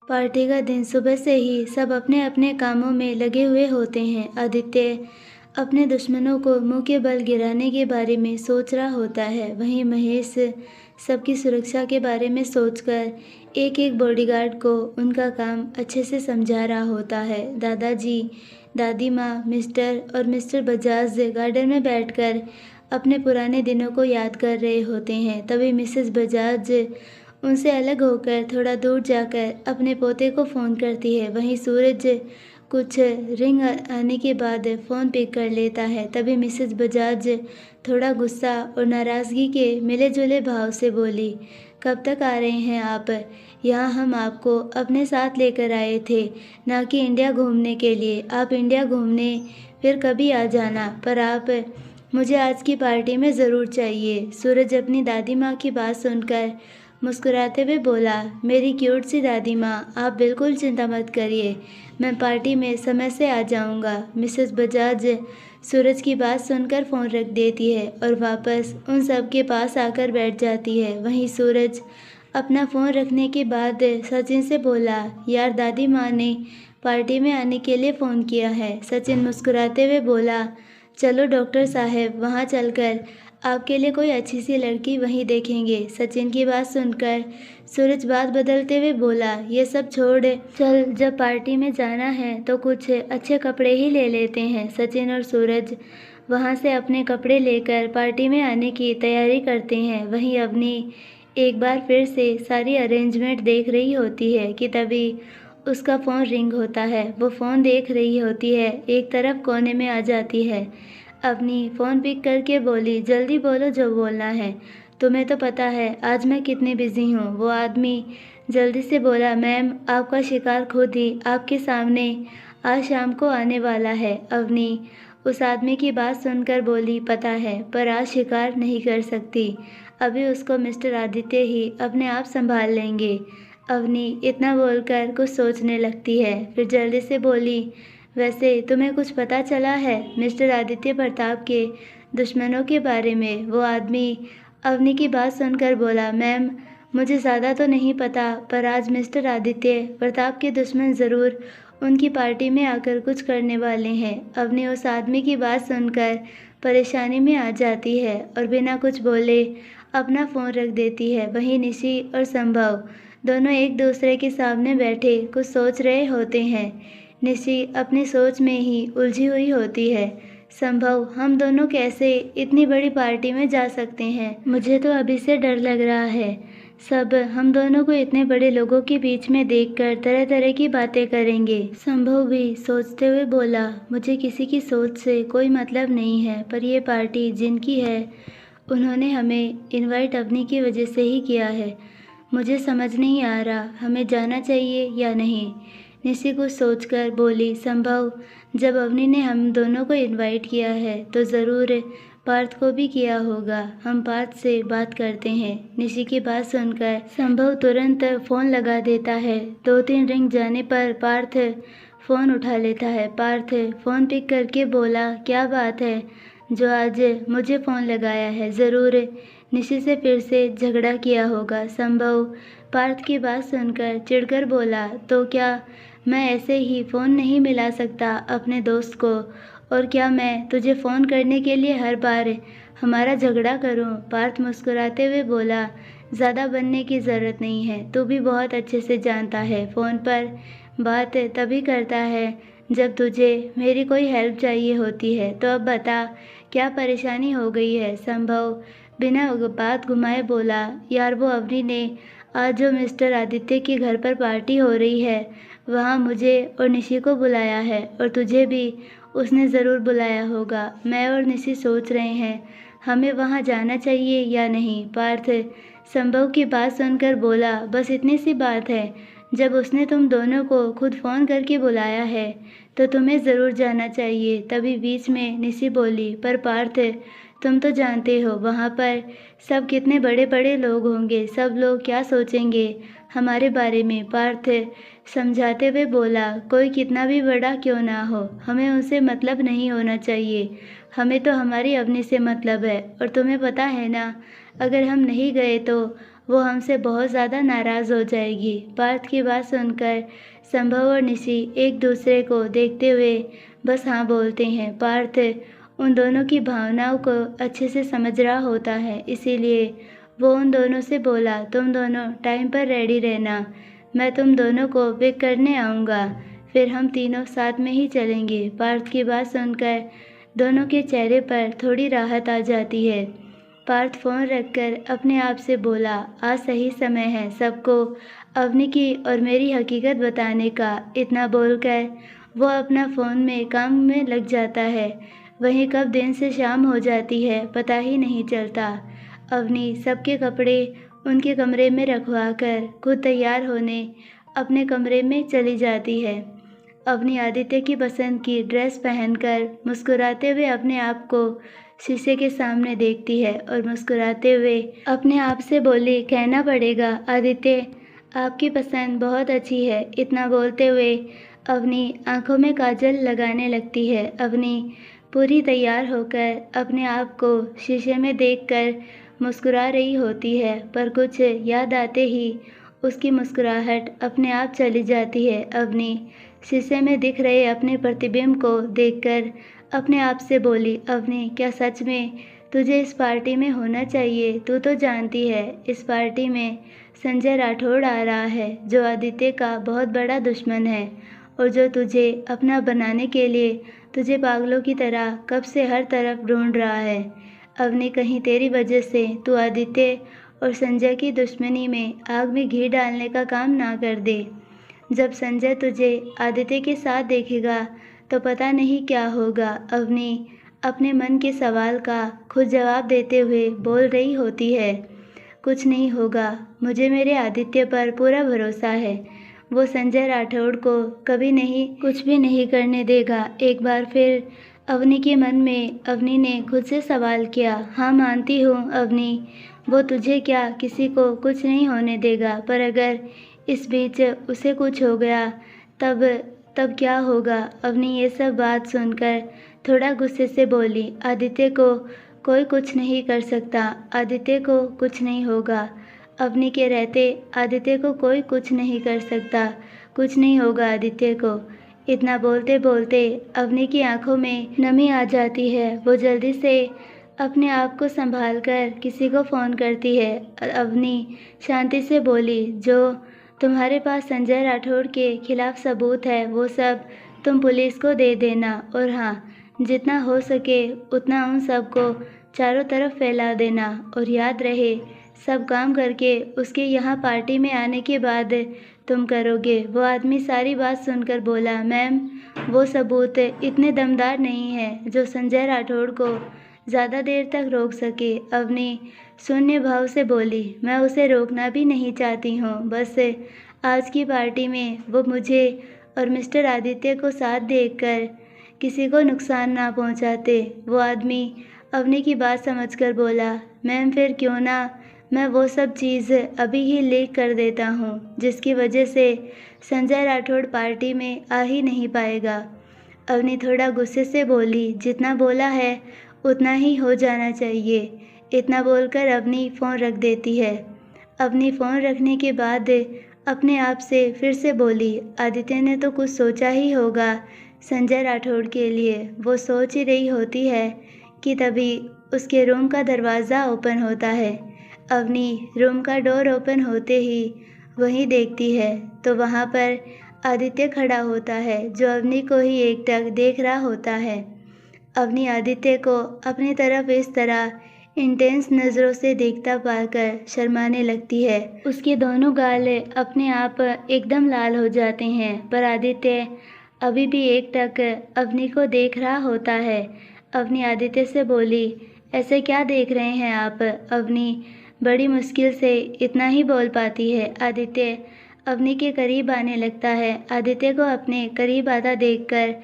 Party का दिन सुबह से ही सब अपने अपने कामों में लगे हुए होते हैं। आदित्य अपने दुश्मनों को मुंह के बल गिराने के बारे में सोच रहा होता है। वहीं महेश सबकी सुरक्षा के बारे में सोचकर एक एक बॉडीगार्ड को उनका काम अच्छे से समझा रहा होता है। दादाजी, दादी माँ, मिस्टर और मिस्टर बजाज गार्डन में बैठकर अपने पुराने दिनों को याद कर रहे होते हैं। तभी मिसेस बजाज उनसे अलग होकर थोड़ा दूर जाकर अपने पोते को फ़ोन करती है। वहीं सूरज कुछ रिंग आने के बाद फ़ोन पिक कर लेता है। तभी मिसेस बजाज थोड़ा गुस्सा और नाराज़गी के मिले-जुले भाव से बोली, कब तक आ रहे हैं आप? यहाँ हम आपको अपने साथ लेकर आए थे, ना कि इंडिया घूमने के लिए। आप इंडिया घूमने फिर कभी आ जाना, पर आप मुझे आज की पार्टी में ज़रूर चाहिए। सूरज अपनी दादी माँ की बात सुनकर मुस्कुराते हुए बोला, मेरी क्यूट सी दादी माँ, आप बिल्कुल चिंता मत करिए, मैं पार्टी में समय से आ जाऊँगा। मिसेस बजाज सूरज की बात सुनकर फ़ोन रख देती है और वापस उन सब के पास आकर बैठ जाती है। वहीं सूरज अपना फ़ोन रखने के बाद सचिन से बोला, यार दादी माँ ने पार्टी में आने के लिए फ़ोन किया है। सचिन मुस्कुराते हुए बोला, चलो डॉक्टर साहब, वहाँ चलकर आपके लिए कोई अच्छी सी लड़की वहीं देखेंगे। सचिन की बात सुनकर सूरज बात बदलते हुए बोला, ये सब छोड़ चल, जब पार्टी में जाना है तो कुछ अच्छे कपड़े ही ले लेते हैं। सचिन और सूरज वहाँ से अपने कपड़े लेकर पार्टी में आने की तैयारी करते हैं। वहीं अवनी एक बार फिर से सारी अरेंजमेंट देख रही होती है कि तभी उसका फ़ोन रिंग होता है। वो फ़ोन देख रही होती है, एक तरफ कोने में आ जाती है। अवनी फ़ोन पिक करके बोली, जल्दी बोलो जो बोलना है, तुम्हें तो पता है आज मैं कितनी बिज़ी हूँ। वो आदमी जल्दी से बोला, मैम आपका शिकार खुद ही आपके सामने आज शाम को आने वाला है। अवनी उस आदमी की बात सुनकर बोली, पता है, पर आज शिकार नहीं कर सकती, अभी उसको मिस्टर आदित्य ही अपने आप संभाल लेंगे। अवनी इतना बोलकर कुछ सोचने लगती है, फिर जल्दी से बोली, वैसे तुम्हें कुछ पता चला है मिस्टर आदित्य प्रताप के दुश्मनों के बारे में? वो आदमी अवनी की बात सुनकर बोला, मैम मुझे ज़्यादा तो नहीं पता, पर आज मिस्टर आदित्य प्रताप के दुश्मन ज़रूर उनकी पार्टी में आकर कुछ करने वाले हैं। अवनी उस आदमी की बात सुनकर परेशानी में आ जाती है और बिना कुछ बोले अपना फ़ोन रख देती है। वहीं निशी और संभव दोनों एक दूसरे के सामने बैठे कुछ सोच रहे होते हैं। निशी अपनी सोच में ही उलझी हुई होती है। संभव, हम दोनों कैसे इतनी बड़ी पार्टी में जा सकते हैं? मुझे तो अभी से डर लग रहा है। सब हम दोनों को इतने बड़े लोगों के बीच में देखकर तरह तरह की बातें करेंगे। संभव भी सोचते हुए बोला, मुझे किसी की सोच से कोई मतलब नहीं है, पर यह पार्टी जिनकी है उन्होंने हमें इनवाइट अवनी की वजह से ही किया है। मुझे समझ नहीं आ रहा हमें जाना चाहिए या नहीं। निशी कुछ सोचकर बोली, संभव, जब अवनी ने हम दोनों को इनवाइट किया है तो ज़रूर पार्थ को भी किया होगा। हम पार्थ से बात करते हैं। निशी की बात सुनकर संभव तुरंत फ़ोन लगा देता है। 2-3 रिंग जाने पर पार्थ फ़ोन उठा लेता है। पार्थ फ़ोन पिक करके बोला, क्या बात है जो आज मुझे फ़ोन लगाया है? ज़रूर निशी से फिर से झगड़ा किया होगा। संभव पार्थ की बात सुनकर चिढ़कर बोला, तो क्या मैं ऐसे ही फ़ोन नहीं मिला सकता अपने दोस्त को? और क्या मैं तुझे फ़ोन करने के लिए हर बार हमारा झगड़ा करूं? पार्थ मुस्कुराते हुए बोला, ज़्यादा बनने की ज़रूरत नहीं है, तू भी बहुत अच्छे से जानता है फ़ोन पर बात तभी करता है जब तुझे मेरी कोई हेल्प चाहिए होती है। तो अब बता, क्या परेशानी हो गई है? संभव बिना बात घुमाए बोला, यार वो अवनी ने आज जो मिस्टर आदित्य के घर पर पार्टी हो रही है वहाँ मुझे और निशी को बुलाया है, और तुझे भी उसने ज़रूर बुलाया होगा। मैं और निशी सोच रहे हैं हमें वहाँ जाना चाहिए या नहीं। पार्थ संभव की बात सुनकर बोला, बस इतनी सी बात है, जब उसने तुम दोनों को खुद फ़ोन करके बुलाया है तो तुम्हें ज़रूर जाना चाहिए। तभी बीच में निशी बोली, पर पार्थ तुम तो जानते हो वहाँ पर सब कितने बड़े बड़े लोग होंगे, सब लोग क्या सोचेंगे हमारे बारे में? पार्थ समझाते हुए बोला, कोई कितना भी बड़ा क्यों ना हो, हमें उनसे मतलब नहीं होना चाहिए, हमें तो हमारी अवनी से मतलब है। और तुम्हें पता है ना, अगर हम नहीं गए तो वो हमसे बहुत ज़्यादा नाराज़ हो जाएगी। पार्थ की बात सुनकर संभव और निशी एक दूसरे को देखते हुए बस हाँ बोलते हैं। पार्थ उन दोनों की भावनाओं को अच्छे से समझ रहा होता है, इसीलिए वो उन दोनों से बोला, तुम दोनों टाइम पर रेडी रहना, मैं तुम दोनों को पिक करने आऊँगा, फिर हम तीनों साथ में ही चलेंगे। पार्थ की बात सुनकर दोनों के चेहरे पर थोड़ी राहत आ जाती है। पार्थ फ़ोन रखकर अपने आप से बोला, आज सही समय है सबको अवनी की और मेरी हकीकत बताने का। इतना बोलकर वो अपना फ़ोन में काम में लग जाता है। वहीं कब दिन से शाम हो जाती है पता ही नहीं चलता। अवनी सबके कपड़े उनके कमरे में रखवा कर खुद तैयार होने अपने कमरे में चली जाती है। अवनी आदित्य की पसंद की ड्रेस पहनकर मुस्कुराते हुए अपने आप को शीशे के सामने देखती है और मुस्कुराते हुए अपने आप से बोली, कहना पड़ेगा आदित्य आपकी पसंद बहुत अच्छी है। इतना बोलते हुए अवनी आंखों में काजल लगाने लगती है। अवनी पूरी तैयार होकर अपने आप को शीशे में देखकर मुस्कुरा रही होती है, पर कुछ याद आते ही उसकी मुस्कुराहट अपने आप चली जाती है। अवनी शीशे में दिख रहे अपने प्रतिबिंब को देखकर अपने आप से बोली, अवनी क्या सच में तुझे इस पार्टी में होना चाहिए? तू तो जानती है इस पार्टी में संजय राठौड़ आ रहा है, जो आदित्य का बहुत बड़ा दुश्मन है और जो तुझे अपना बनाने के लिए तुझे पागलों की तरह कब से हर तरफ ढूंढ रहा है। अवनी कहीं तेरी वजह से तू आदित्य और संजय की दुश्मनी में आग में घी डालने का काम ना कर दे। जब संजय तुझे आदित्य के साथ देखेगा तो पता नहीं क्या होगा। अवनी अपने मन के सवाल का खुद जवाब देते हुए बोल रही होती है, कुछ नहीं होगा, मुझे मेरे आदित्य पर पूरा भरोसा है। वो संजय राठौड़ को कभी नहीं कुछ भी नहीं करने देगा। एक बार फिर अवनी के मन में अवनी ने खुद से सवाल किया, हाँ मानती हूँ अवनी, वो तुझे क्या किसी को कुछ नहीं होने देगा, पर अगर इस बीच उसे कुछ हो गया तब क्या होगा? अवनी ये सब बात सुनकर थोड़ा गुस्से से बोली, आदित्य को कोई कुछ नहीं कर सकता, आदित्य को कुछ नहीं होगा। अवनी के रहते आदित्य को कोई कुछ नहीं कर सकता, कुछ नहीं होगा आदित्य को। इतना बोलते बोलते अवनी की आंखों में नमी आ जाती है। वो जल्दी से अपने आप को संभाल कर किसी को फ़ोन करती है। अवनी शांति से बोली, जो तुम्हारे पास संजय राठौड़ के खिलाफ सबूत है वो सब तुम पुलिस को दे देना, और हाँ, जितना हो सके उतना उन सब को चारों तरफ फैला देना। और याद रहे, सब काम करके उसके यहाँ पार्टी में आने के बाद तुम करोगे। वो आदमी सारी बात सुनकर बोला, मैम वो सबूत इतने दमदार नहीं है जो संजय राठौड़ को ज़्यादा देर तक रोक सके। अवनी शून्य भाव से बोली, मैं उसे रोकना भी नहीं चाहती हूँ, बस आज की पार्टी में वो मुझे और मिस्टर आदित्य को साथ देखकर किसी को नुकसान ना पहुँचाते। वो आदमी अवनी की बात समझकर बोला, मैम फिर क्यों ना मैं वो सब चीज़ अभी ही लीक कर देता हूँ जिसकी वजह से संजय राठौड़ पार्टी में आ ही नहीं पाएगा। अवनी थोड़ा गुस्से से बोली, जितना बोला है उतना ही हो जाना चाहिए। इतना बोलकर अवनी फ़ोन रख देती है। अवनी फ़ोन रखने के बाद अपने आप से फिर से बोली, आदित्य ने तो कुछ सोचा ही होगा संजय राठौड़ के लिए। वो सोच ही रही होती है कि तभी उसके रूम का दरवाज़ा ओपन होता है। अवनी रूम का डोर ओपन होते ही वहीं देखती है तो वहाँ पर आदित्य खड़ा होता है, जो अवनी को ही एकटक देख रहा होता है। अवनी आदित्य को अपनी तरफ इस तरह इंटेंस नज़रों से देखता पाकर शर्माने लगती है। उसके दोनों गाल अपने आप एकदम लाल हो जाते हैं, पर आदित्य अभी भी एकटक अवनी को देख रहा होता है। अवनी आदित्य से बोली, ऐसे क्या देख रहे हैं आप? अवनी बड़ी मुश्किल से इतना ही बोल पाती है। आदित्य अवनी के करीब आने लगता है। आदित्य को अपने करीब आता देखकर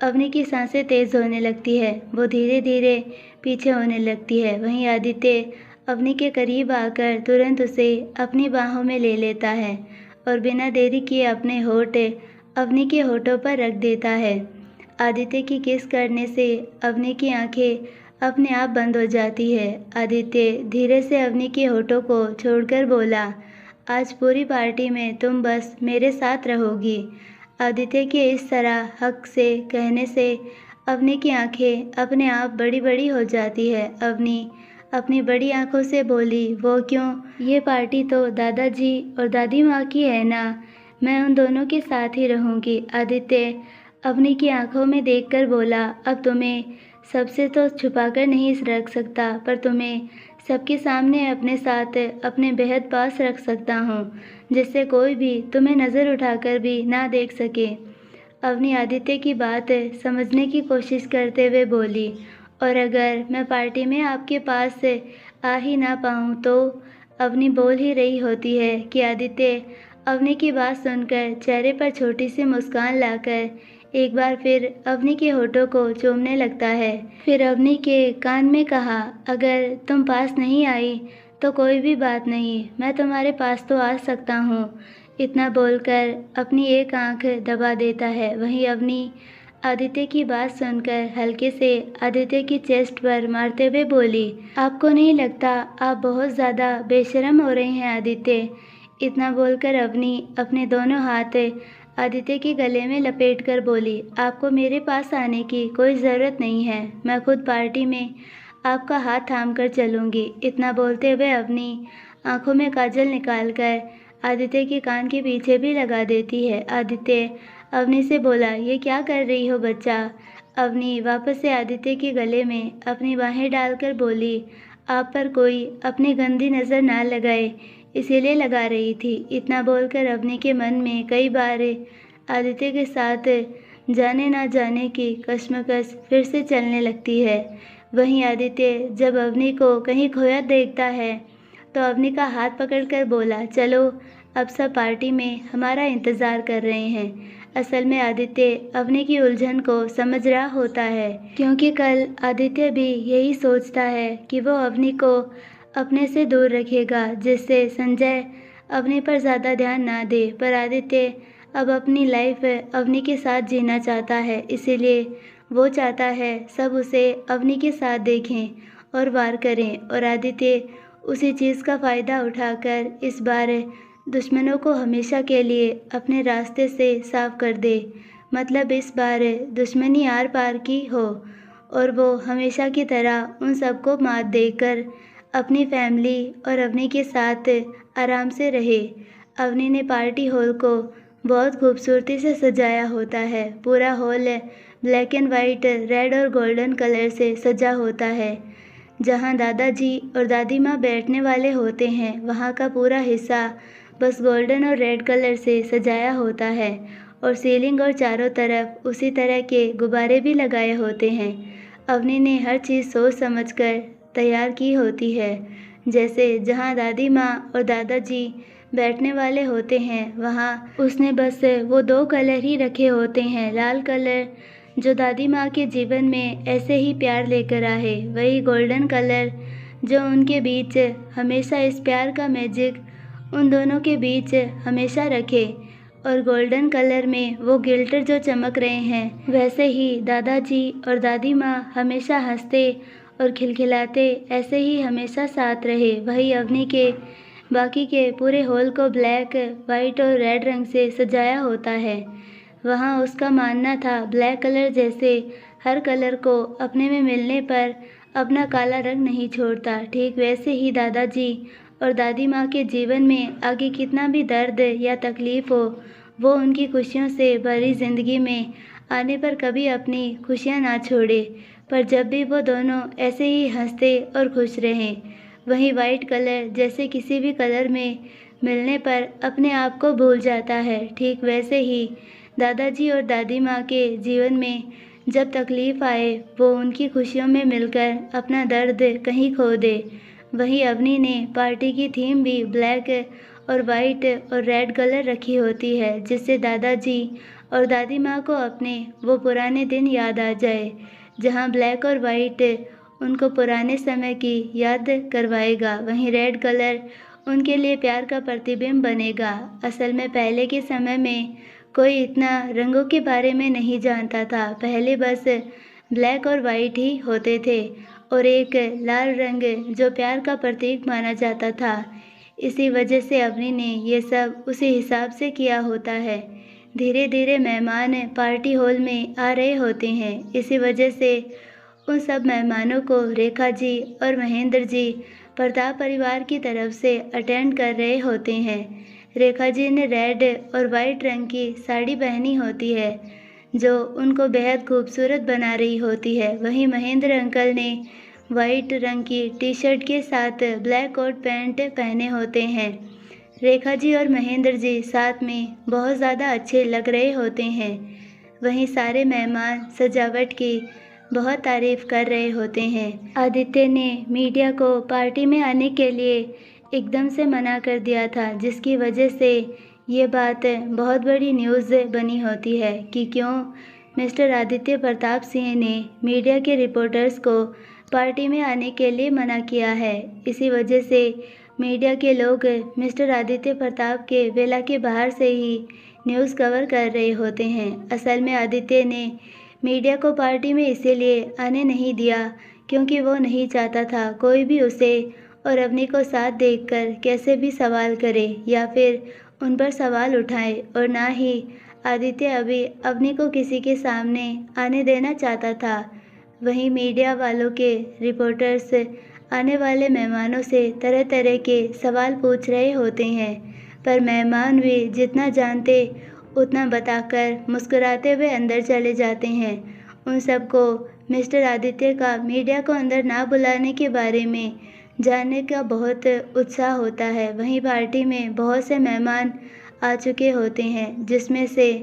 अवनी की सांसें तेज़ होने लगती है। वो धीरे धीरे पीछे होने लगती है। वहीं आदित्य अवनी के करीब आकर तुरंत उसे अपनी बाहों में ले लेता है और बिना देरी किए अपने होठ अवनी के होठों पर रख देता है। आदित्य की किस करने से अवनी की आंखें अपने आप बंद हो जाती है। आदित्य धीरे से अवनी के होठों को छोड़कर बोला, आज पूरी पार्टी में तुम बस मेरे साथ रहोगी। आदित्य के इस तरह हक से कहने से अवनी की आंखें अपने आप बड़ी बड़ी हो जाती है। अवनी अपनी बड़ी आंखों से बोली, वो क्यों? ये पार्टी तो दादाजी और दादी माँ की है ना, मैं उन दोनों के साथ ही रहूँगी। आदित्य अवनी की आंखों में देखकर बोला, अब तुम्हें सबसे तो छुपाकर नहीं रख सकता, पर तुम्हें सबके सामने अपने साथ अपने बेहद पास रख सकता हूँ, जिससे कोई भी तुम्हें नज़र उठाकर भी ना देख सके। अवनी आदित्य की बात समझने की कोशिश करते हुए बोली, और अगर मैं पार्टी में आपके पास आ ही ना पाऊँ तो? अवनी बोल ही रही होती है कि आदित्य अवनी की बात सुनकर चेहरे पर छोटी सी मुस्कान लाकर एक बार फिर अवनी के होठों को चूमने लगता है। फिर अवनी के कान में कहा, अगर तुम पास नहीं आई तो कोई भी बात नहीं, मैं तुम्हारे पास तो आ सकता हूँ। इतना बोलकर अपनी एक आंख दबा देता है। वहीं अवनी आदित्य की बात सुनकर हल्के से आदित्य की चेस्ट पर मारते हुए बोली, आपको नहीं लगता आप बहुत ज़्यादा बेशर्म हो रहे हैं आदित्य? इतना बोलकर अवनी अपने दोनों हाथ आदित्य के गले में लपेटकर बोली, आपको मेरे पास आने की कोई ज़रूरत नहीं है, मैं खुद पार्टी में आपका हाथ थाम कर चलूँगी। इतना बोलते हुए अवनी आंखों में काजल निकालकर आदित्य के कान के पीछे भी लगा देती है। आदित्य अवनी से बोला, ये क्या कर रही हो बच्चा? अवनी वापस से आदित्य के गले में अपनी बाहें डालकर बोली, आप पर कोई अपनी गंदी नज़र ना लगाए, इसीलिए लगा रही थी। इतना बोलकर अवनी के मन में कई बार आदित्य के साथ जाने ना जाने की कश्मकश फिर से चलने लगती है। वहीं आदित्य जब अवनी को कहीं खोया देखता है तो अवनी का हाथ पकड़कर बोला, चलो अब सब पार्टी में हमारा इंतज़ार कर रहे हैं। असल में आदित्य अवनी की उलझन को समझ रहा होता है, क्योंकि कल आदित्य भी यही सोचता है कि वो अवनी को अपने से दूर रखेगा, जिससे संजय अवनी पर ज़्यादा ध्यान ना दे। पर आदित्य अब अपनी लाइफ अवनी के साथ जीना चाहता है, इसीलिए वो चाहता है सब उसे अवनी के साथ देखें और वार करें, और आदित्य उसी चीज़ का फ़ायदा उठाकर इस बार दुश्मनों को हमेशा के लिए अपने रास्ते से साफ कर दे। मतलब इस बार दुश्मनी आर पार की हो और वो हमेशा की तरह उन सबको मात देकर अपनी फैमिली और अवनी के साथ आराम से रहे। अवनी ने पार्टी हॉल को बहुत खूबसूरती से सजाया होता है। पूरा hall black and white, red और गोल्डन कलर से सजा होता है। जहाँ दादाजी और दादी माँ बैठने वाले होते हैं, वहाँ का पूरा हिस्सा बस गोल्डन और रेड कलर से सजाया होता है, और सीलिंग और चारों तरफ उसी तरह के गुब्बारे भी लगाए होते हैं। अवनी ने हर चीज़ सोच समझकर तैयार की होती है। जैसे जहाँ दादी माँ और दादाजी बैठने वाले होते हैं, वहाँ उसने बस वो दो कलर ही रखे होते हैं, लाल कलर जो दादी माँ के जीवन में ऐसे ही प्यार लेकर आए, वही गोल्डन कलर जो उनके बीच हमेशा इस प्यार का मैजिक उन दोनों के बीच हमेशा रखे। और गोल्डन कलर में वो गिल्टर जो चमक रहे हैं, वैसे ही दादाजी और दादी माँ हमेशा हंसते और खिलखिलाते ऐसे ही हमेशा साथ रहे। वही अवनी के बाकी के पूरे हॉल को ब्लैक, वाइट और रेड रंग से सजाया होता है। वहाँ उसका मानना था ब्लैक कलर जैसे हर कलर को अपने में मिलने पर अपना काला रंग नहीं छोड़ता। ठीक वैसे ही दादाजी और दादी माँ के जीवन में आगे कितना भी दर्द या तकलीफ़ हो, वो उनकी खुशियों से भरी ज़िंदगी में आने पर कभी अपनी खुशियाँ ना छोड़े, पर जब भी वो दोनों ऐसे ही हंसते और खुश रहें। वहीं वाइट कलर जैसे किसी भी कलर में मिलने पर अपने आप को भूल जाता है। ठीक वैसे ही दादाजी और दादी माँ के जीवन में जब तकलीफ़ आए, वो उनकी खुशियों में मिलकर अपना दर्द कहीं खो दे। वहीं अवनी ने पार्टी की थीम भी ब्लैक और वाइट और रेड कलर रखी होती है, जिससे दादाजी और दादी माँ को अपने वो पुराने दिन याद आ जाए, जहाँ ब्लैक और वाइट उनको पुराने समय की याद करवाएगा। वहीं रेड कलर उनके लिए प्यार का प्रतिबिंब बनेगा। असल में पहले के समय में कोई इतना रंगों के बारे में नहीं जानता था। पहले बस ब्लैक और वाइट ही होते थे और एक लाल रंग जो प्यार का प्रतीक माना जाता था। इसी वजह से अवनी ने ये सब उसी हिसाब से किया होता है। धीरे धीरे मेहमान पार्टी हॉल में आ रहे होते हैं। इसी वजह से उन सब मेहमानों को रेखा जी और महेंद्र जी प्रताप परिवार की तरफ से अटेंड कर रहे होते हैं। रेखा जी ने रेड और वाइट रंग की साड़ी पहनी होती है जो उनको बेहद खूबसूरत बना रही होती है। वहीं महेंद्र अंकल ने वाइट रंग की टी शर्ट के साथ ब्लैक कोट पैंट पहने होते हैं। रेखा जी और महेंद्र जी साथ में बहुत ज़्यादा अच्छे लग रहे होते हैं। वहीं सारे मेहमान सजावट की बहुत तारीफ कर रहे होते हैं। आदित्य ने मीडिया को पार्टी में आने के लिए एकदम से मना कर दिया था, जिसकी वजह से ये बात बहुत बड़ी न्यूज़ बनी होती है कि क्यों मिस्टर आदित्य प्रताप सिंह ने मीडिया के रिपोर्टर्स को पार्टी में आने के लिए मना किया है। इसी वजह से मीडिया के लोग मिस्टर आदित्य प्रताप के विला के बाहर से ही न्यूज़ कवर कर रहे होते हैं। असल में आदित्य ने मीडिया को पार्टी में इसीलिए आने नहीं दिया क्योंकि वो नहीं चाहता था कोई भी उसे और अवनी को साथ देखकर कैसे भी सवाल करे या फिर उन पर सवाल उठाए, और ना ही आदित्य अभी अवनी को किसी के सामने आने देना चाहता था। वहीं मीडिया वालों के रिपोर्टर्स आने वाले मेहमानों से तरह तरह के सवाल पूछ रहे होते हैं, पर मेहमान भी जितना जानते उतना बताकर मुस्कुराते हुए अंदर चले जाते हैं। उन सबको मिस्टर आदित्य का मीडिया को अंदर ना बुलाने के बारे में जानने का बहुत उत्साह होता है। वहीं पार्टी में बहुत से मेहमान आ चुके होते हैं, जिसमें से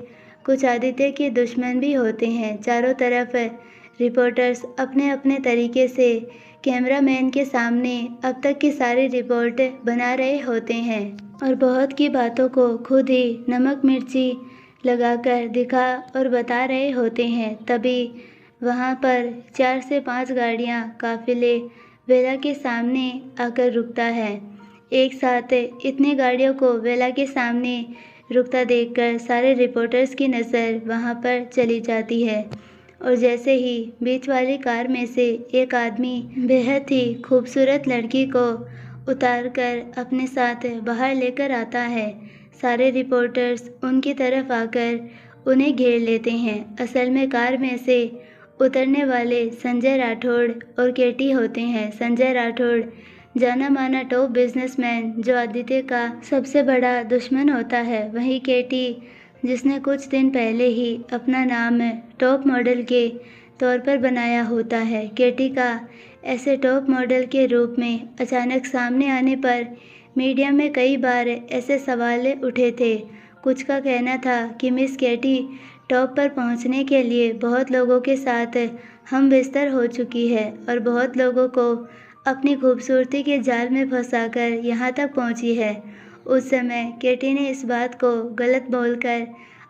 कुछ आदित्य के दुश्मन भी होते हैं। चारों तरफ रिपोर्टर्स अपने अपने तरीके से कैमरामैन के सामने अब तक की सारी रिपोर्ट बना रहे होते हैं और बहुत की बातों को खुद ही नमक मिर्ची लगाकर दिखा और बता रहे होते हैं। तभी वहाँ पर 4 से 5 गाड़ियाँ काफिले वेला के सामने आकर रुकता है। एक साथ इतनी गाड़ियों को वेला के सामने रुकता देखकर सारे रिपोर्टर्स की नज़र वहाँ पर चली जाती है और जैसे ही बीच वाली कार में से एक आदमी बेहद ही खूबसूरत लड़की को उतारकर अपने साथ बाहर लेकर आता है, सारे रिपोर्टर्स उनकी तरफ आकर उन्हें घेर लेते हैं। असल में कार में से उतरने वाले संजय राठौड़ और केटी होते हैं। संजय राठौड़ जाना माना टॉप बिजनेसमैन जो आदित्य का सबसे बड़ा दुश्मन होता है। वहीं केटी जिसने कुछ दिन पहले ही अपना नाम टॉप मॉडल के तौर पर बनाया होता है। केटी का ऐसे टॉप मॉडल के रूप में अचानक सामने आने पर मीडिया में कई बार ऐसे सवाल उठे थे। कुछ का कहना था कि मिस केटी टॉप पर पहुंचने के लिए बहुत लोगों के साथ हम बिस्तर हो चुकी है और बहुत लोगों को अपनी खूबसूरती के जाल में फंसाकर यहाँ तक पहुँची है। उस समय केटी ने इस बात को गलत बोलकर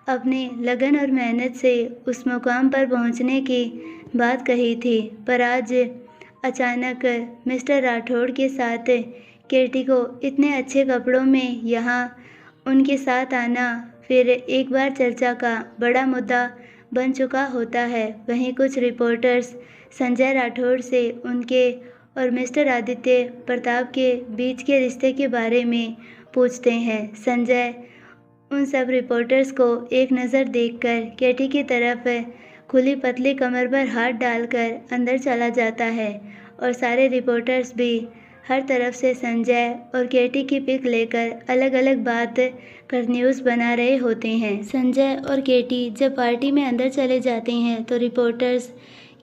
अपनी लगन और मेहनत से उस मुकाम पर पहुँचने की बात कही थी, पर आज अचानक मिस्टर राठौड़ के साथ केटी को इतने अच्छे कपड़ों में यहाँ उनके साथ आना फिर एक बार चर्चा का बड़ा मुद्दा बन चुका होता है। वहीं कुछ रिपोर्टर्स संजय राठौड़ से उनके और मिस्टर आदित्य प्रताप के बीच के रिश्ते के बारे में पूछते हैं। संजय उन सब रिपोर्टर्स को एक नज़र देखकर केटी की तरफ खुली पतली कमर पर हाथ डालकर अंदर चला जाता है और सारे रिपोर्टर्स भी हर तरफ से संजय और केटी की पिक लेकर अलग अलग बात कर न्यूज़ बना रहे होते हैं। संजय और केटी जब पार्टी में अंदर चले जाते हैं तो रिपोर्टर्स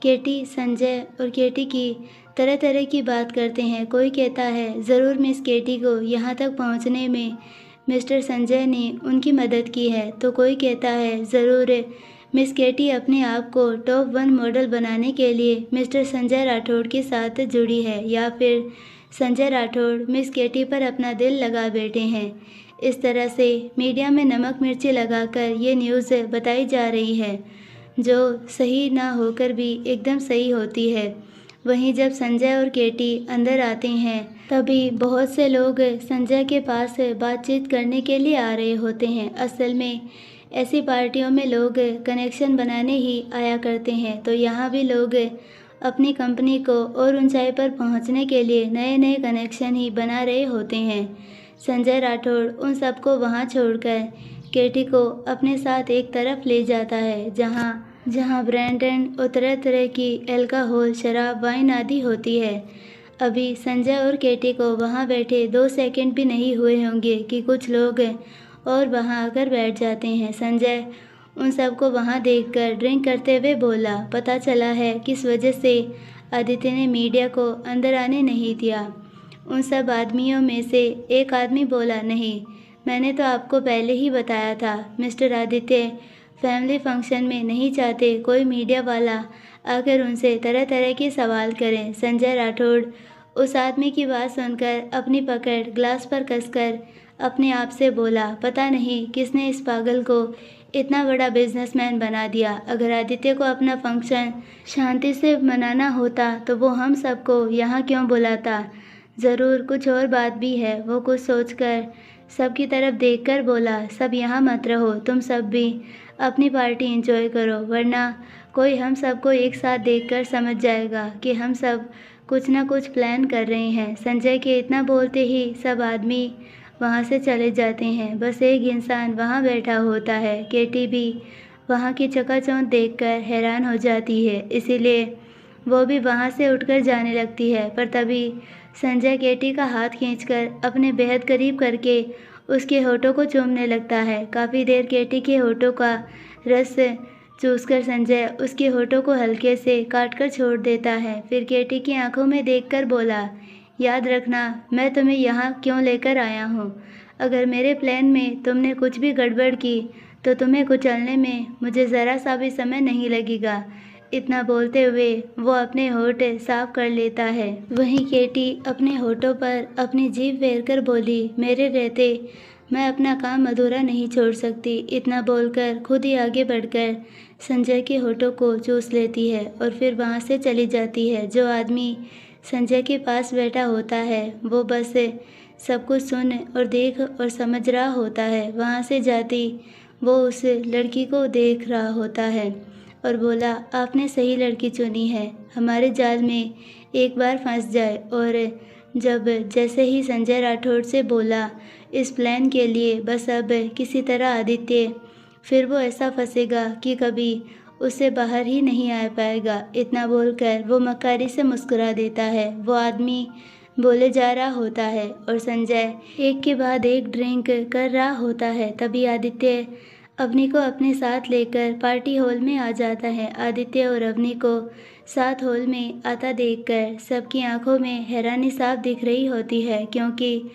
केटी, संजय और केटी की तरह तरह की बात करते हैं। कोई कहता है ज़रूर मिस केटी को यहाँ तक पहुँचने में मिस्टर संजय ने उनकी मदद की है, तो कोई कहता है ज़रूर मिस केटी अपने आप को टॉप 1 मॉडल बनाने के लिए मिस्टर संजय राठौड़ के साथ जुड़ी है, या फिर संजय राठौड़ मिस केटी पर अपना दिल लगा बैठे हैं। इस तरह से मीडिया में नमक मिर्ची लगाकर ये न्यूज़ बताई जा रही है जो सही ना होकर भी एकदम सही होती है। वहीं जब संजय और केटी अंदर आते हैं तभी बहुत से लोग संजय के पास बातचीत करने के लिए आ रहे होते हैं। असल में ऐसी पार्टियों में लोग कनेक्शन बनाने ही आया करते हैं, तो यहाँ भी लोग अपनी कंपनी को और ऊंचाई पर पहुँचने के लिए नए नए कनेक्शन ही बना रहे होते हैं। संजय राठौड़ उन सबको वहाँ छोड़कर केटी को अपने साथ एक तरफ ले जाता है, जहाँ ब्रांड एंड और तरह तरह की अल्कोहल, शराब, वाइन आदि होती है। अभी संजय और केटी को वहाँ बैठे 2 सेकंड भी नहीं हुए होंगे कि कुछ लोग और वहाँ आकर बैठ जाते हैं। संजय उन सबको वहाँ देखकर ड्रिंक करते हुए बोला, पता चला है किस वजह से आदित्य ने मीडिया को अंदर आने नहीं दिया। उन सब आदमियों में से एक आदमी बोला, नहीं, मैंने तो आपको पहले ही बताया था, मिस्टर आदित्य फैमिली फंक्शन में नहीं चाहते कोई मीडिया वाला आकर उनसे तरह तरह के सवाल करें। संजय राठौड़ उस आदमी की बात सुनकर अपनी पकड़ ग्लास पर कसकर अपने आप से बोला, पता नहीं किसने इस पागल को इतना बड़ा बिजनेसमैन बना दिया। अगर आदित्य को अपना फंक्शन शांति से मनाना होता तो वो हम सबको यहाँ क्यों बुलाता? ज़रूर कुछ और बात भी है। वो कुछ सोचकर सबकी तरफ देखकर बोला, सब यहाँ मत रहो, तुम सब भी अपनी पार्टी एंजॉय करो, वरना कोई हम सबको एक साथ देखकर समझ जाएगा कि हम सब कुछ ना कुछ प्लान कर रहे हैं। संजय के इतना बोलते ही सब आदमी वहाँ से चले जाते हैं। बस एक इंसान वहाँ बैठा होता है। केटी भी वहाँ की चकाचौंध देखकर हैरान हो जाती है, इसीलिए वो भी वहाँ से उठकर जाने लगती है। पर तभी संजय केटी का हाथ खींचकर अपने बेहद करीब करके उसके होठों को चूमने लगता है। काफ़ी देर केटी के होठों का रस चूसकर संजय उसके होठों को हल्के से काटकर छोड़ देता है। फिर केटी की आंखों में देखकर बोला, याद रखना मैं तुम्हें यहाँ क्यों लेकर आया हूँ। अगर मेरे प्लान में तुमने कुछ भी गड़बड़ की तो तुम्हें कुचलने में मुझे ज़रा सा भी समय नहीं लगेगा। इतना बोलते हुए वो अपने होठ साफ कर लेता है। वहीं केटी अपने होठों पर अपनी जीभ फेरकर बोली, मेरे रहते मैं अपना काम अधूरा नहीं छोड़ सकती। इतना बोलकर खुद ही आगे बढ़कर संजय के होठों को चूस लेती है और फिर वहाँ से चली जाती है। जो आदमी संजय के पास बैठा होता है वो बस सब कुछ सुन और देख और समझ रहा होता है। वहाँ से जाती वो उस लड़की को देख रहा होता है और बोला, आपने सही लड़की चुनी है, हमारे जाल में एक बार फंस जाए। और जब जैसे ही संजय राठौड़ से बोला, इस प्लान के लिए बस अब किसी तरह आदित्य फिर वो ऐसा फंसेगा कि कभी उससे बाहर ही नहीं आ पाएगा। इतना बोलकर वो मक्कारी से मुस्कुरा देता है। वो आदमी बोले जा रहा होता है और संजय एक के बाद एक ड्रिंक कर रहा होता है। तभी आदित्य अवनी को अपने साथ लेकर पार्टी हॉल में आ जाता है। आदित्य और अवनी को साथ हॉल में आता देखकर सबकी आंखों में हैरानी साफ दिख रही होती है, क्योंकि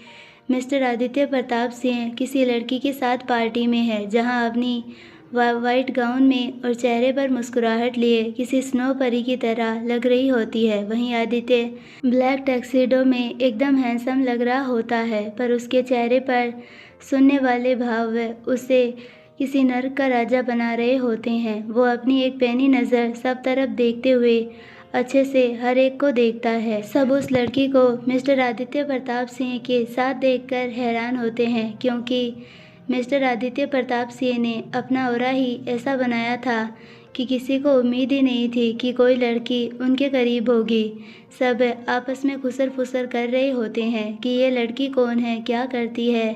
मिस्टर आदित्य प्रताप सिंह किसी लड़की के साथ पार्टी में है, जहां अवनी वाइट गाउन में और चेहरे पर मुस्कुराहट लिए किसी स्नो परी की तरह लग रही होती है। वहीं आदित्य ब्लैक टैक्सीडो में एकदम हैंडसम लग रहा होता है, पर उसके चेहरे पर सुनने वाले भाव उसे किसी नर्क का राजा बना रहे होते हैं। वो अपनी एक पैनी नज़र सब तरफ देखते हुए अच्छे से हर एक को देखता है। सब उस लड़की को मिस्टर आदित्य प्रताप सिंह के साथ देखकर हैरान होते हैं, क्योंकि मिस्टर आदित्य प्रताप सिंह ने अपना ऑरा ही ऐसा बनाया था कि किसी को उम्मीद ही नहीं थी कि कोई लड़की उनके करीब होगी। सब आपस में खुसर फुसर कर रहे होते हैं कि ये लड़की कौन है, क्या करती है,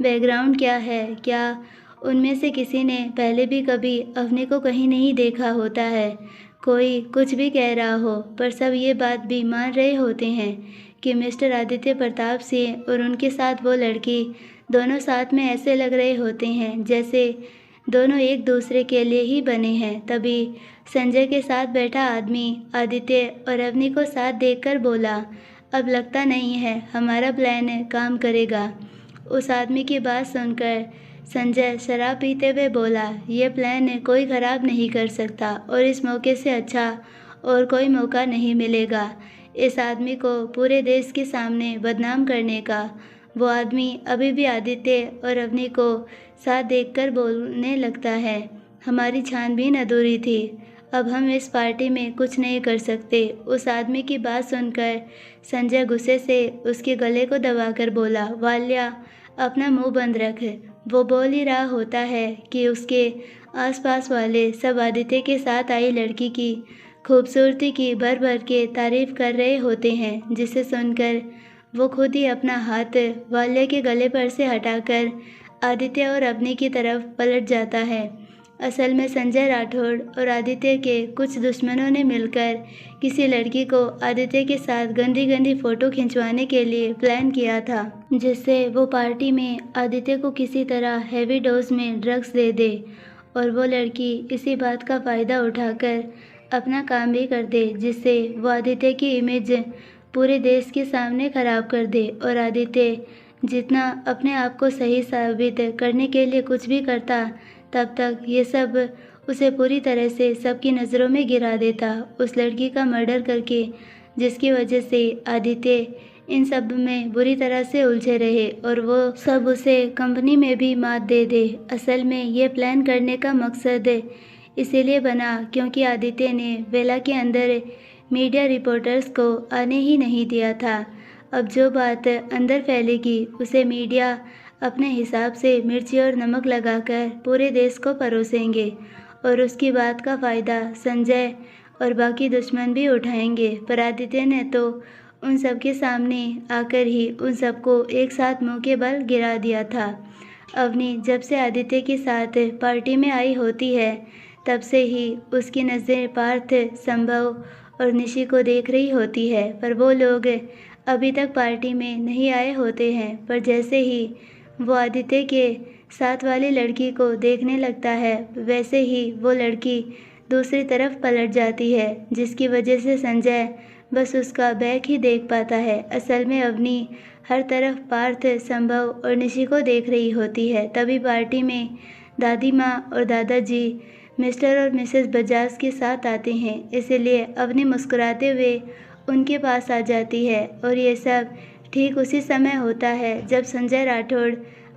बैकग्राउंड क्या है, क्या उनमें से किसी ने पहले भी कभी अवनी को कहीं नहीं देखा होता है। कोई कुछ भी कह रहा हो, पर सब ये बात भी मान रहे होते हैं कि मिस्टर आदित्य प्रताप सिंह और उनके साथ वो लड़की दोनों साथ में ऐसे लग रहे होते हैं जैसे दोनों एक दूसरे के लिए ही बने हैं। तभी संजय के साथ बैठा आदमी आदित्य और अवनी को साथ देखकर बोला, अब लगता नहीं है हमारा प्लान काम करेगा। उस आदमी की बात सुनकर संजय शराब पीते हुए बोला, ये प्लान कोई ख़राब नहीं कर सकता और इस मौके से अच्छा और कोई मौका नहीं मिलेगा इस आदमी को पूरे देश के सामने बदनाम करने का। वो आदमी अभी भी आदित्य और अवनी को साथ देखकर बोलने लगता है, हमारी छानबीन अधूरी थी, अब हम इस पार्टी में कुछ नहीं कर सकते। उस आदमी की बात सुनकर संजय गुस्से से उसके गले को दबाकर बोला, वाल्या अपना मुंह बंद रख, वो बोल ही रहा होता है कि उसके आसपास वाले सब आदित्य के साथ आई लड़की की खूबसूरती की भर भर के तारीफ कर रहे होते हैं, जिसे सुनकर वो खुद ही अपना हाथ वाल्या के गले पर से हटाकर आदित्य और अवनी की तरफ पलट जाता है। असल में संजय राठौड़ और आदित्य के कुछ दुश्मनों ने मिलकर किसी लड़की को आदित्य के साथ गंदी गंदी फ़ोटो खिंचवाने के लिए प्लान किया था, जिससे वो पार्टी में आदित्य को किसी तरह हैवी डोज में ड्रग्स दे दे और वो लड़की इसी बात का फ़ायदा उठाकर अपना काम भी कर दे, जिससे वो आदित्य की इमेज पूरे देश के सामने ख़राब कर दे और आदित्य जितना अपने आप को सही साबित करने के लिए कुछ भी करता, तब तक ये सब उसे पूरी तरह से सबकी नज़रों में गिरा देता, उस लड़की का मर्डर करके, जिसकी वजह से आदित्य इन सब में बुरी तरह से उलझे रहे और वो सब उसे कंपनी में भी मात दे दे। असल में ये प्लान करने का मकसद इसीलिए बना क्योंकि आदित्य ने वेला के अंदर मीडिया रिपोर्टर्स को आने ही नहीं दिया था। अब जो बात अंदर फैलेगी उसे मीडिया अपने हिसाब से मिर्ची और नमक लगाकर पूरे देश को परोसेंगे और उसकी बात का फ़ायदा संजय और बाकी दुश्मन भी उठाएंगे। पर आदित्य ने तो उन सबके सामने आकर ही उन सबको एक साथ मुंह के बल गिरा दिया था। अवनी जब से आदित्य के साथ पार्टी में आई होती है, तब से ही उसकी नज़रें पार्थ, संभव और निशी को देख रही होती है, पर वो लोग अभी तक पार्टी में नहीं आए होते हैं। पर जैसे ही वो आदित्य के साथ वाली लड़की को देखने लगता है, वैसे ही वो लड़की दूसरी तरफ पलट जाती है, जिसकी वजह से संजय बस उसका बैक ही देख पाता है। असल में अवनी हर तरफ पार्थ, संभव और निशी को देख रही होती है। तभी पार्टी में दादी माँ और दादाजी मिस्टर और मिसेस बजाज के साथ आते हैं, इसलिए अवनी मुस्कुराते हुए उनके पास आ जाती है और ये सब ठीक उसी समय होता है जब संजय राठौड़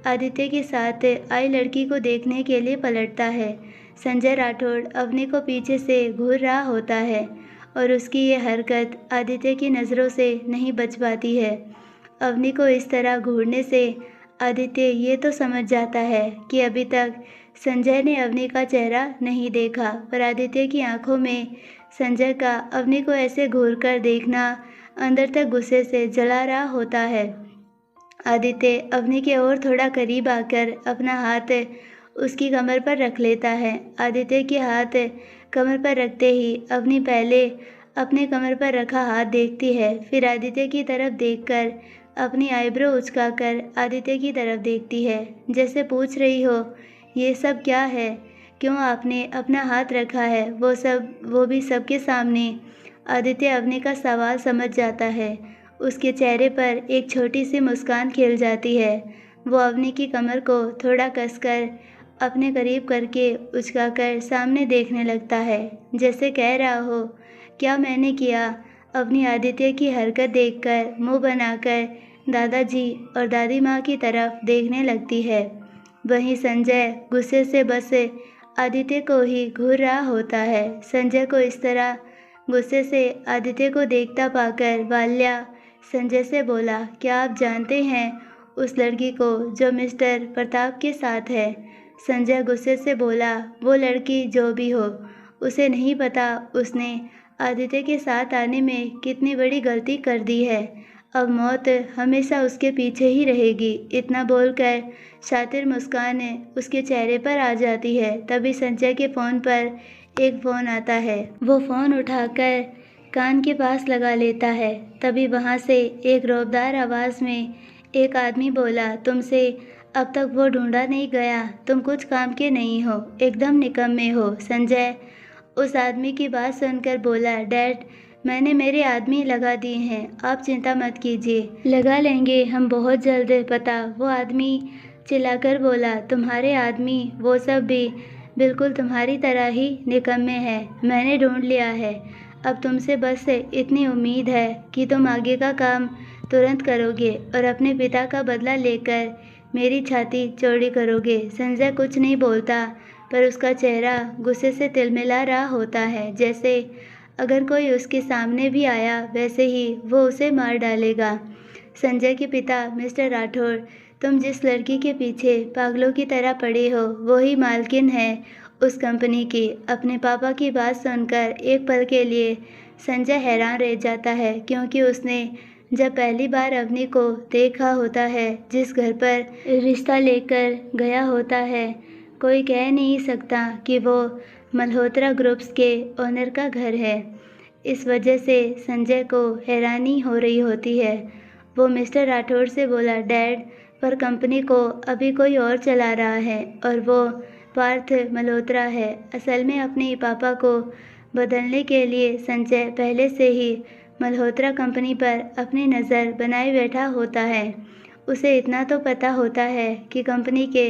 आदित्य के साथ आई लड़की को देखने के लिए पलटता है। संजय राठौड़ अवनी को पीछे से घूर रहा होता है और उसकी ये हरकत आदित्य की नज़रों से नहीं बच पाती है। अवनी को इस तरह घूरने से आदित्य ये तो समझ जाता है कि अभी तक संजय ने अवनी का चेहरा नहीं देखा, पर आदित्य की आंखों में संजय का अवनी को ऐसे घूरकर देखना अंदर तक गुस्से से जला रहा होता है। आदित्य अवनी के और थोड़ा करीब आकर अपना हाथ उसकी कमर पर रख लेता है। आदित्य के हाथ कमर पर रखते ही अवनी पहले अपने कमर पर रखा हाथ देखती है, फिर आदित्य की तरफ देखकर अपनी आईब्रो उचकाकर आदित्य की तरफ देखती है, जैसे पूछ रही हो ये सब क्या है, क्यों आपने अपना हाथ रखा है, वो भी सबके सामने। आदित्य अवनी का सवाल समझ जाता है, उसके चेहरे पर एक छोटी सी मुस्कान खिल जाती है। वो अवनी की कमर को थोड़ा कसकर अपने करीब करके उचकाकर सामने देखने लगता है, जैसे कह रहा हो क्या मैंने किया। अवनी आदित्य की हरकत देखकर मुंह बनाकर दादाजी और दादी माँ की तरफ देखने लगती है। वहीं संजय गुस्से से बस आदित्य को ही घूर रहा होता है। संजय को इस तरह गुस्से से आदित्य को देखता पाकर वाल्या संजय से बोला, क्या आप जानते हैं उस लड़की को जो मिस्टर प्रताप के साथ है? संजय गुस्से से बोला, वो लड़की जो भी हो, उसे नहीं पता उसने आदित्य के साथ आने में कितनी बड़ी गलती कर दी है। अब मौत हमेशा उसके पीछे ही रहेगी। इतना बोलकर शातिर मुस्कान उसके चेहरे पर आ जाती है। तभी संजय के फ़ोन पर एक फ़ोन आता है। वो फ़ोन उठाकर कान के पास लगा लेता है। तभी वहाँ से एक रौबदार आवाज़ में एक आदमी बोला, तुमसे अब तक वो ढूंढा नहीं गया, तुम कुछ काम के नहीं हो, एकदम निकम्मे हो। संजय उस आदमी की बात सुनकर बोला, डैड मैंने मेरे आदमी लगा दिए हैं, आप चिंता मत कीजिए, लगा लेंगे हम बहुत जल्द पता। वो आदमी चिल्लाकर बोला, तुम्हारे आदमी वो सब भी बिल्कुल तुम्हारी तरह ही निकम्मे हैं, मैंने ढूंढ लिया है। अब तुमसे बस इतनी उम्मीद है कि तुम आगे का काम तुरंत करोगे और अपने पिता का बदला लेकर मेरी छाती चौड़ी करोगे। संजय कुछ नहीं बोलता, पर उसका चेहरा गुस्से से तिलमिला रहा होता है, जैसे अगर कोई उसके सामने भी आया वैसे ही वो उसे मार डालेगा। संजय के पिता मिस्टर राठौड़ तुम जिस लड़की के पीछे पागलों की तरह पड़े हो वो ही मालकिन है उस कंपनी की। अपने पापा की बात सुनकर एक पल के लिए संजय हैरान रह जाता है, क्योंकि उसने जब पहली बार अवनी को देखा होता है, जिस घर पर रिश्ता लेकर गया होता है, कोई कह नहीं सकता कि वो मल्होत्रा ग्रुप्स के ओनर का घर है। इस वजह से संजय को हैरानी हो रही होती है। वो मिस्टर राठौड़ से बोला, डैड, पर कंपनी को अभी कोई और चला रहा है और वो पार्थ मल्होत्रा है। असल में अपने पापा को बदलने के लिए संजय पहले से ही मल्होत्रा कंपनी पर अपनी नज़र बनाए बैठा होता है। उसे इतना तो पता होता है कि कंपनी के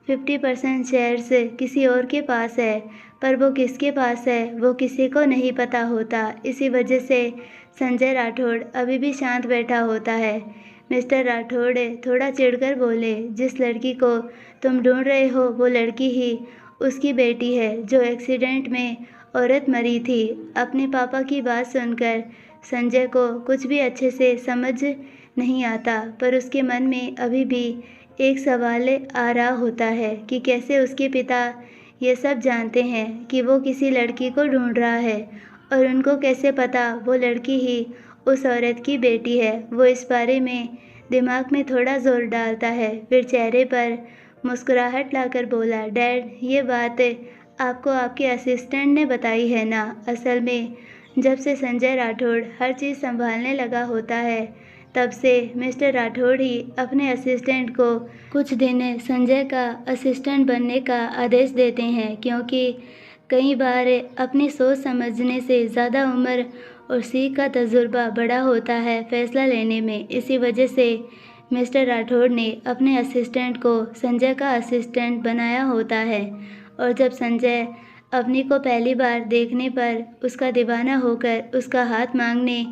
50% शेयर्स किसी और के पास है, पर वो किसके पास है वो किसी को नहीं पता होता। इसी वजह से संजय राठौड़ अभी भी शांत बैठा होता है। मिस्टर राठौड़ थोड़ा चिढ़कर बोले, जिस लड़की को तुम ढूंढ रहे हो वो लड़की ही उसकी बेटी है जो एक्सीडेंट में औरत मरी थी। अपने पापा की बात सुनकर संजय को कुछ भी अच्छे से समझ नहीं आता, पर उसके मन में अभी भी एक सवाल आ रहा होता है कि कैसे उसके पिता ये सब जानते हैं कि वो किसी लड़की को ढूंढ रहा है और उनको कैसे पता वो लड़की ही उस औरत की बेटी है। वो इस बारे में दिमाग में थोड़ा जोर डालता है, फिर चेहरे पर मुस्कुराहट लाकर बोला, डैड, ये बात आपको आपके असिस्टेंट ने बताई है ना? असल में जब से संजय राठौड़ हर चीज़ संभालने लगा होता है, तब से मिस्टर राठौड़ ही अपने असिस्टेंट को कुछ दिन संजय का असिस्टेंट बनने का आदेश देते हैं, क्योंकि कई बार अपनी सोच समझने से ज़्यादा उम्र और सीख का तजुर्बा बड़ा होता है फैसला लेने में। इसी वजह से मिस्टर राठौड़ ने अपने असिस्टेंट को संजय का असिस्टेंट बनाया होता है। और जब संजय अवनी को पहली बार देखने पर उसका दीवाना होकर उसका हाथ मांगने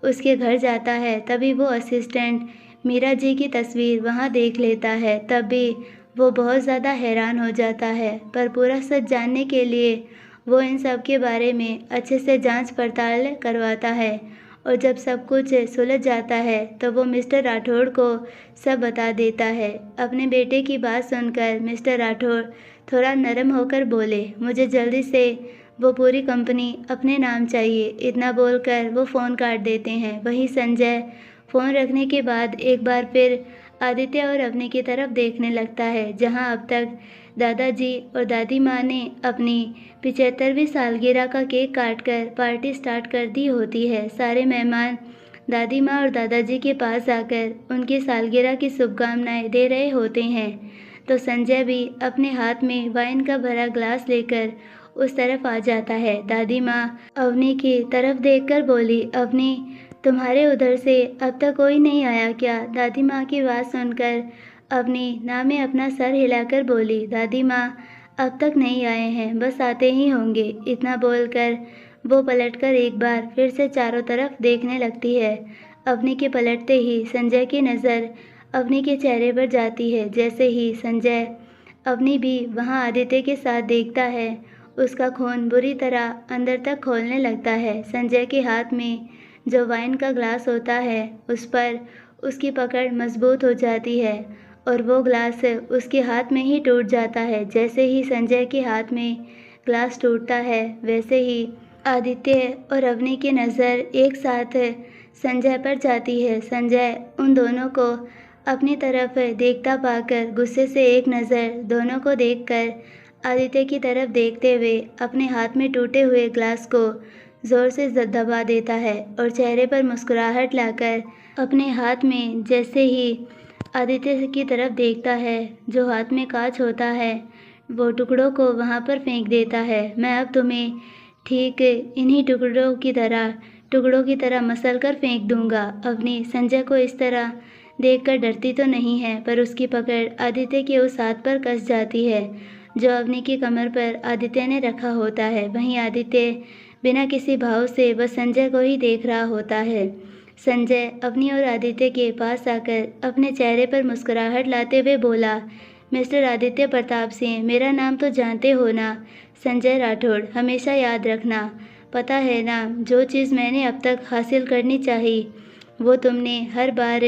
उसके घर जाता है, तभी वो असिस्टेंट मीरा जी की तस्वीर वहाँ देख लेता है। तब भी वो बहुत ज़्यादा हैरान हो जाता है, पर पूरा सच जानने के लिए वो इन सब के बारे में अच्छे से जांच पड़ताल करवाता है। और जब सब कुछ सुलझ जाता है तो वो मिस्टर राठौड़ को सब बता देता है। अपने बेटे की बात सुनकर मिस्टर राठौड़ थोड़ा नरम होकर बोले, मुझे जल्दी से वो पूरी कंपनी अपने नाम चाहिए। इतना बोलकर वो फ़ोन काट देते हैं। वहीं संजय फ़ोन रखने के बाद एक बार फिर आदित्य और अवनी की तरफ देखने लगता है, जहां अब तक दादाजी और दादी माँ ने अपनी 75वीं सालगिरह का केक काटकर पार्टी स्टार्ट कर दी होती है। सारे मेहमान दादी माँ और दादाजी के पास आकर उनकी सालगिरह की शुभकामनाएं दे रहे होते हैं, तो संजय भी अपने हाथ में वाइन का भरा ग्लास लेकर उस तरफ आ जाता है। दादी माँ अवनी की तरफ देखकर बोली, अवनी, तुम्हारे उधर से अब तक कोई नहीं आया क्या? दादी माँ की बात सुनकर अवनी ना में अपना सर हिलाकर बोली, दादी माँ, अब तक नहीं आए हैं, बस आते ही होंगे। इतना बोलकर वो पलटकर एक बार फिर से चारों तरफ देखने लगती है। अवनी के पलटते ही संजय की नज़र अवनी के चेहरे पर जाती है। जैसे ही संजय अवनी भी वहाँ आदित्य के साथ देखता है, उसका खून बुरी तरह अंदर तक खोलने लगता है। संजय के हाथ में जो वाइन का ग्लास होता है, उस पर उसकी पकड़ मजबूत हो जाती है और वो ग्लास उसके हाथ में ही टूट जाता है। जैसे ही संजय के हाथ में ग्लास टूटता है, वैसे ही आदित्य और अवनी की नज़र एक साथ संजय पर जाती है। संजय उन दोनों को अपनी तरफ देखता पाकर गुस्से से एक नज़र दोनों को देखकर आदित्य की तरफ देखते हुए अपने हाथ में टूटे हुए ग्लास को ज़ोर से दबा देता है और चेहरे पर मुस्कुराहट लाकर अपने हाथ में जैसे ही आदित्य की तरफ देखता है, जो हाथ में कांच होता है, वो टुकड़ों को वहाँ पर फेंक देता है। मैं अब तुम्हें ठीक इन्हीं टुकड़ों की तरह मसल कर फेंक दूंगा। अवनी संजय को इस तरह देखकर डरती तो नहीं है, पर उसकी पकड़ आदित्य के उस हाथ पर कस जाती है जो अवनी की कमर पर आदित्य ने रखा होता है। वहीं आदित्य बिना किसी भाव से बस संजय को ही देख रहा होता है। संजय अवनी और आदित्य के पास आकर अपने चेहरे पर मुस्कुराहट लाते हुए बोला, मिस्टर आदित्य प्रताप सिंह, मेरा नाम तो जानते हो ना, संजय राठौड़। हमेशा याद रखना, पता है ना, जो चीज़ मैंने अब तक हासिल करनी चाहिए वो तुमने हर बार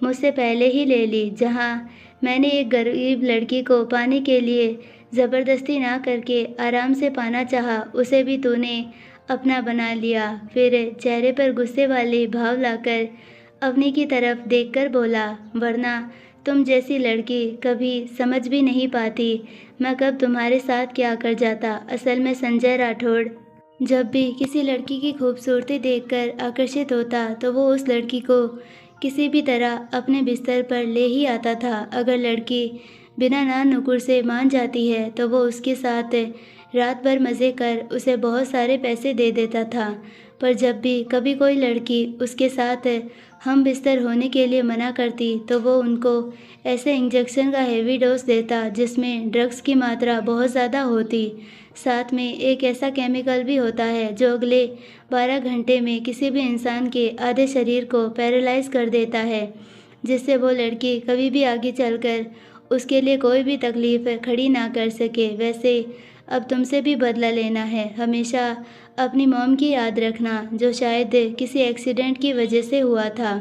मुझसे पहले ही ले ली। जहाँ मैंने एक गरीब लड़की को पाने के लिए ज़बरदस्ती ना करके आराम से पाना चाहा, उसे भी तूने अपना बना लिया। फिर चेहरे पर गुस्से वाले भाव लाकर अवनी की तरफ देखकर बोला, वरना तुम जैसी लड़की कभी समझ भी नहीं पाती मैं कब तुम्हारे साथ क्या कर जाता। असल में संजय राठौड़ जब भी किसी लड़की की खूबसूरती देखकर आकर्षित होता तो वो उस लड़की को किसी भी तरह अपने बिस्तर पर ले ही आता था। अगर लड़की बिना नाक नुकुर से मान जाती है तो वो उसके साथ रात भर मज़े कर उसे बहुत सारे पैसे दे देता था। पर जब भी कभी कोई लड़की उसके साथ हम बिस्तर होने के लिए मना करती तो वो उनको ऐसे इंजेक्शन का हेवी डोज देता जिसमें ड्रग्स की मात्रा बहुत ज़्यादा होती। साथ में एक ऐसा केमिकल भी होता है जो अगले 12 घंटे में किसी भी इंसान के आधे शरीर को पैरालाइज कर देता है, जिससे वो लड़की कभी भी आगे चलकर उसके लिए कोई भी तकलीफ़ खड़ी ना कर सके। वैसे अब तुमसे भी बदला लेना है। हमेशा अपनी मॉम की याद रखना, जो शायद किसी एक्सीडेंट की वजह से हुआ था।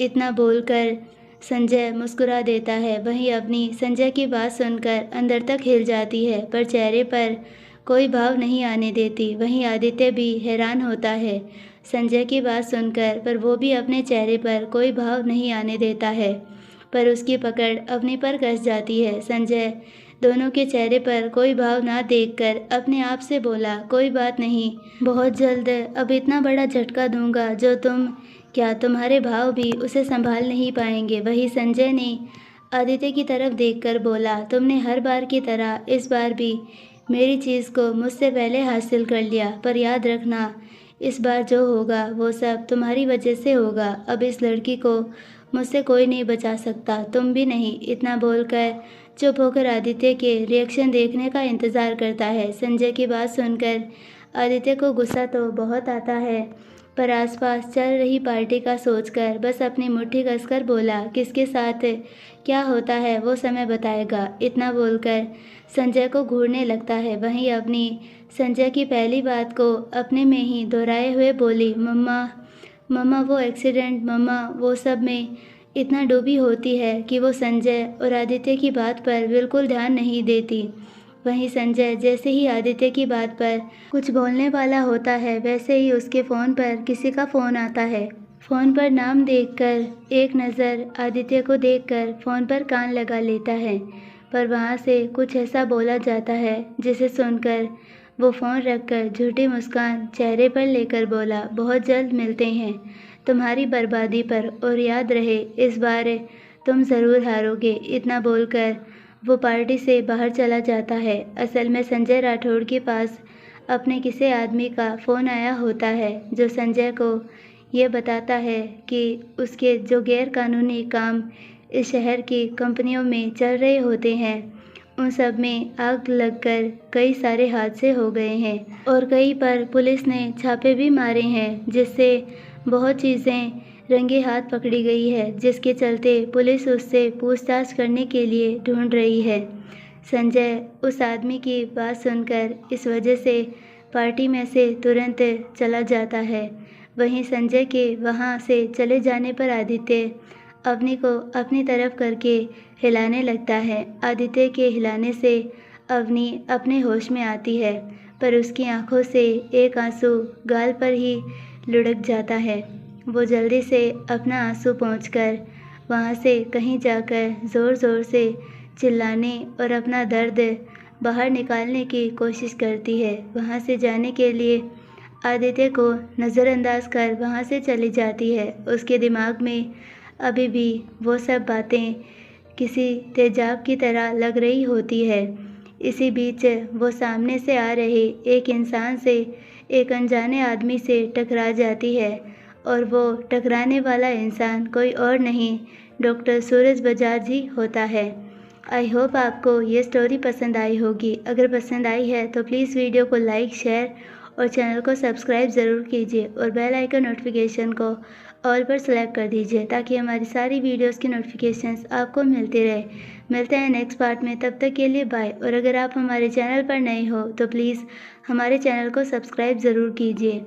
इतना बोलकर संजय मुस्कुरा देता है। वहीं अवनी संजय की बात सुनकर अंदर तक हिल जाती है, पर चेहरे पर कोई भाव नहीं आने देती। वहीं आदित्य भी हैरान होता है संजय की बात सुनकर, पर वो भी अपने चेहरे पर कोई भाव नहीं आने देता है। पर उसकी पकड़ अवनी पर कस जाती है। संजय दोनों के चेहरे पर कोई भाव ना देखकर अपने आप से बोला, कोई बात नहीं, बहुत जल्द अब इतना बड़ा झटका दूंगा जो तुम्हारे भाव भी उसे संभाल नहीं पाएंगे। वही संजय ने आदित्य की तरफ देखकर बोला, तुमने हर बार की तरह इस बार भी मेरी चीज़ को मुझसे पहले हासिल कर लिया, पर याद रखना इस बार जो होगा वो सब तुम्हारी वजह से होगा। अब इस लड़की को मुझसे कोई नहीं बचा सकता, तुम भी नहीं। इतना बोलकर चुप होकर आदित्य के रिएक्शन देखने का इंतज़ार करता है। संजय की बात सुनकर आदित्य को गुस्सा तो बहुत आता है, पर आसपास चल रही पार्टी का सोचकर बस अपनी मुट्ठी कसकर बोला, किसके साथ क्या होता है वो समय बताएगा। इतना बोलकर संजय को घूरने लगता है। वहीं अपनी संजय की पहली बात को अपने में ही दोहराए हुए बोली, मम्मा वो एक्सीडेंट, मम्मा वो सब में इतना डूबी होती है कि वो संजय और आदित्य की बात पर बिल्कुल ध्यान नहीं देती। वहीं संजय जैसे ही आदित्य की बात पर कुछ बोलने वाला होता है, वैसे ही उसके फ़ोन पर किसी का फ़ोन आता है। फ़ोन पर नाम देखकर एक नज़र आदित्य को देखकर फ़ोन पर कान लगा लेता है, पर वहाँ से कुछ ऐसा बोला जाता है जिसे सुनकर वो फ़ोन रखकर झूठी मुस्कान चेहरे पर लेकर बोला, बहुत जल्द मिलते हैं तुम्हारी बर्बादी पर, और याद रहे इस बार तुम ज़रूर हारोगे। इतना बोलकर वो पार्टी से बाहर चला जाता है। असल में संजय राठौड़ के पास अपने किसी आदमी का फ़ोन आया होता है जो संजय को ये बताता है कि उसके जो गैर कानूनी काम इस शहर की कंपनियों में चल रहे होते हैं उन सब में आग लगकर कई सारे हादसे हो गए हैं और कई पर पुलिस ने छापे भी मारे हैं, जिससे बहुत चीज़ें रंगे हाथ पकड़ी गई है, जिसके चलते पुलिस उससे पूछताछ करने के लिए ढूंढ रही है। संजय उस आदमी की बात सुनकर इस वजह से पार्टी में से तुरंत चला जाता है। वहीं संजय के वहां से चले जाने पर आदित्य अवनी को अपनी तरफ करके हिलाने लगता है। आदित्य के हिलाने से अवनी अपने होश में आती है, पर उसकी आंखों से एक आंसू गाल पर ही लुढ़क जाता है। वो जल्दी से अपना आंसू पोंछकर वहाँ से कहीं जाकर ज़ोर ज़ोर से चिल्लाने और अपना दर्द बाहर निकालने की कोशिश करती है। वहाँ से जाने के लिए आदित्य को नज़रअंदाज कर वहाँ से चली जाती है। उसके दिमाग में अभी भी वो सब बातें किसी तेजाब की तरह लग रही होती है। इसी बीच वो सामने से आ रहे एक इंसान से, एक अनजाने आदमी से टकरा जाती है, और वो टकराने वाला इंसान कोई और नहीं डॉक्टर सूरज बजाज ही होता है। आई होप आपको ये स्टोरी पसंद आई होगी। अगर पसंद आई है तो प्लीज़ वीडियो को लाइक, शेयर और चैनल को सब्सक्राइब ज़रूर कीजिए और बेल आइकन नोटिफिकेशन को ऑल पर सेलेक्ट कर दीजिए ताकि हमारी सारी वीडियोस की नोटिफिकेशंस आपको मिलती रहे। मिलते हैं नेक्स्ट पार्ट में, तब तक के लिए बाय। और अगर आप हमारे चैनल पर नए हो तो प्लीज़ हमारे चैनल को सब्सक्राइब ज़रूर कीजिए।